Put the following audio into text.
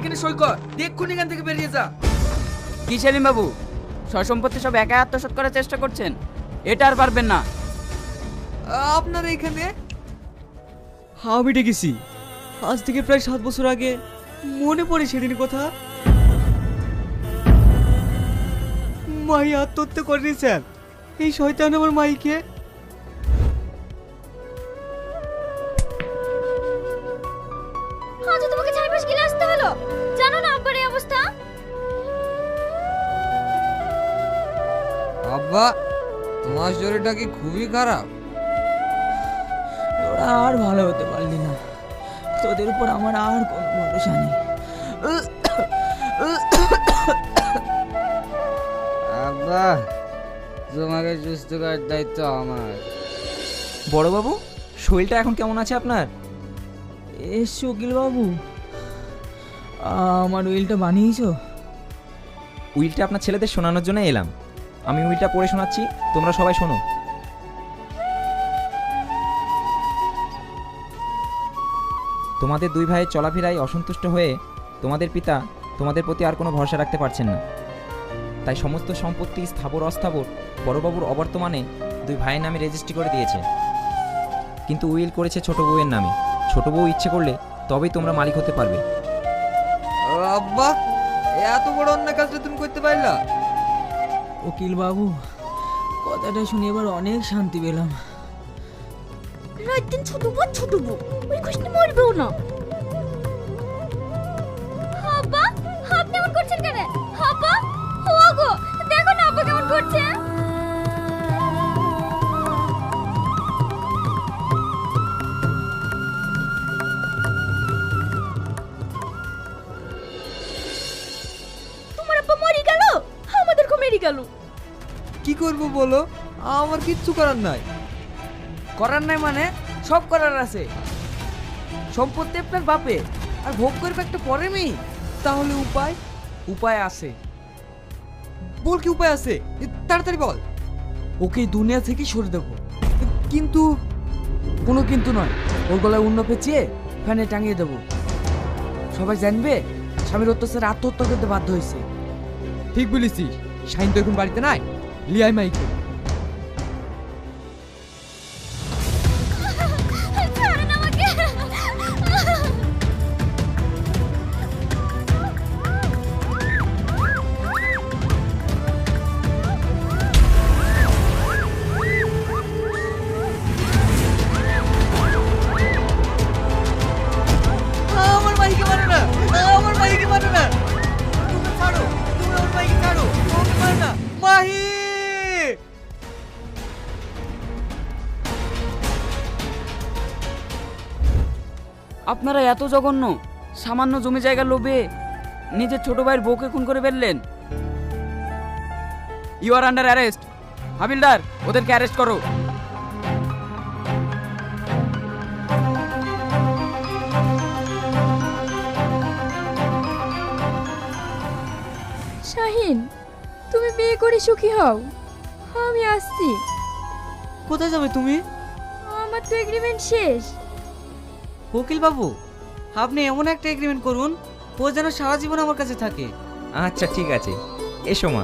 এখানে সই কর, দেখুন এখান থেকে বেরিয়ে যা। কি সেলিম বাবু, সসম্পত্তি সব একা আত্মসাৎ করার চেষ্টা করছেন? এটা আর পারবেন না। আপনারা এখানে? আমি ডেকেছি। আজ থেকে প্রায় 7 বছর আগে মনে পড়ে সেদিন কথা। মাই আত্মহত্যা করেনি স্যার। এই শয়তান আমার মাইকে। আজ তোমাকে চারপাশ গিলে আসতে হলো, জানো না আব্বার এই অবস্থা। আব্বা, তোমার শরীরটা কি খুবই খারাপ? তোরা আর ভালো হতে পারলি না, তোদের উপর আমার আর কোনো ভরসা নেই। আব্বা, তোমাকে সুস্থ করার দায়িত্ব আমার। বড় বাবু, শরীরটা এখন কেমন আছে আপনার? এসো উকিল বাবু, আমার উইলটা বানিয়েছো? উইলটা আপনার ছেলেদের শোনানোর জন্য এলাম। আমি উইলটা পড়ে শোনাচ্ছি, তোমরা সবাই শোনো। তোমাদের দুই ভাইয়ের চলাফেরায় অসন্তুষ্ট হয়ে তোমাদের পিতা তোমাদের প্রতি আর কোনো ভরসা রাখতে পারছেন না। তাই সমস্ত সম্পত্তি স্থাবর অস্থাবর বড়বাবুর অবর্তমানে দুই ভাইয়ের নামে রেজিস্ট্রি করে দিয়েছে। কিন্তু উইল করেছে ছোট বউয়ের নামে। ছোট বউ ইচ্ছে করলে তবেই তোমরা মালিক হতে পারবে। আব্বা, এত বড় অন্যায় কাজটা তুমি করতে পারলা? উকিল বাবু, কথাটা শুনে এবার অনেক শান্তি পেলাম। রাত দিন ছোট বউ ওই কৃষ্ণ মরবেও না। আব্বা, আপনি এমন করছেন কেন? আব্বা, ওগো দেখো না আব্বা কেমন করছে। তোমার আব্বা মরে গেল, আমাদেরকে মেরে গেল। কি করব বলো? আমার কিচ্ছু করার নাই। করার নাই মানে? সব করার আছে। সম্পত্তি আপনার বাপে, আর ভোগ করবে একটা পরে মেয়ে। তাহলে উপায়? উপায় আছে। বল, কি উপায় আছে? তাড়াতাড়ি বল। ওকে এই দুনিয়া থেকে সরে দেবো। কিন্তু কোনো কিন্তু নয়, ওর গলায় উন্ন পেঁচিয়ে ফ্যানে টাঙিয়ে দেবো। সবাই জানবে স্বামীর অত্যাচারে আত্মহত্যা করতে বাধ্য হয়েছে। ঠিক বলেছিস। শাইন তো এখন বাড়িতে নাই, লিয়াই মাইকে। ছাড়েন আমাকে। আমার মাইকে মারো না, আমার মাইকে মারো না। তুমি ছাড়ো, তুমি আমার মাইকে ছাড়ো, ওকে মারো না। মাহি! আপনারা এত জঘন্য, সামান্য জমি জায়গা লোভে নিজের ছোট ভাইয়ের বউকে খুন করে ফেললেন। You are under arrest. হাবিলদার, ওদেরকে অ্যারেস্ট করো। শাহিন, তুমি বিয়ে করে সুখী হও, আমি আসছি। কোথায় যাবে তুমি? আমার তো এগ্রিমেন্ট শেষ। উকিল বাবু, আপনি এমন একটা এগ্রিমেন্ট করুন ও যেন সারা জীবন আমার কাছে থাকে। আচ্ছা ঠিক আছে, এসো মা।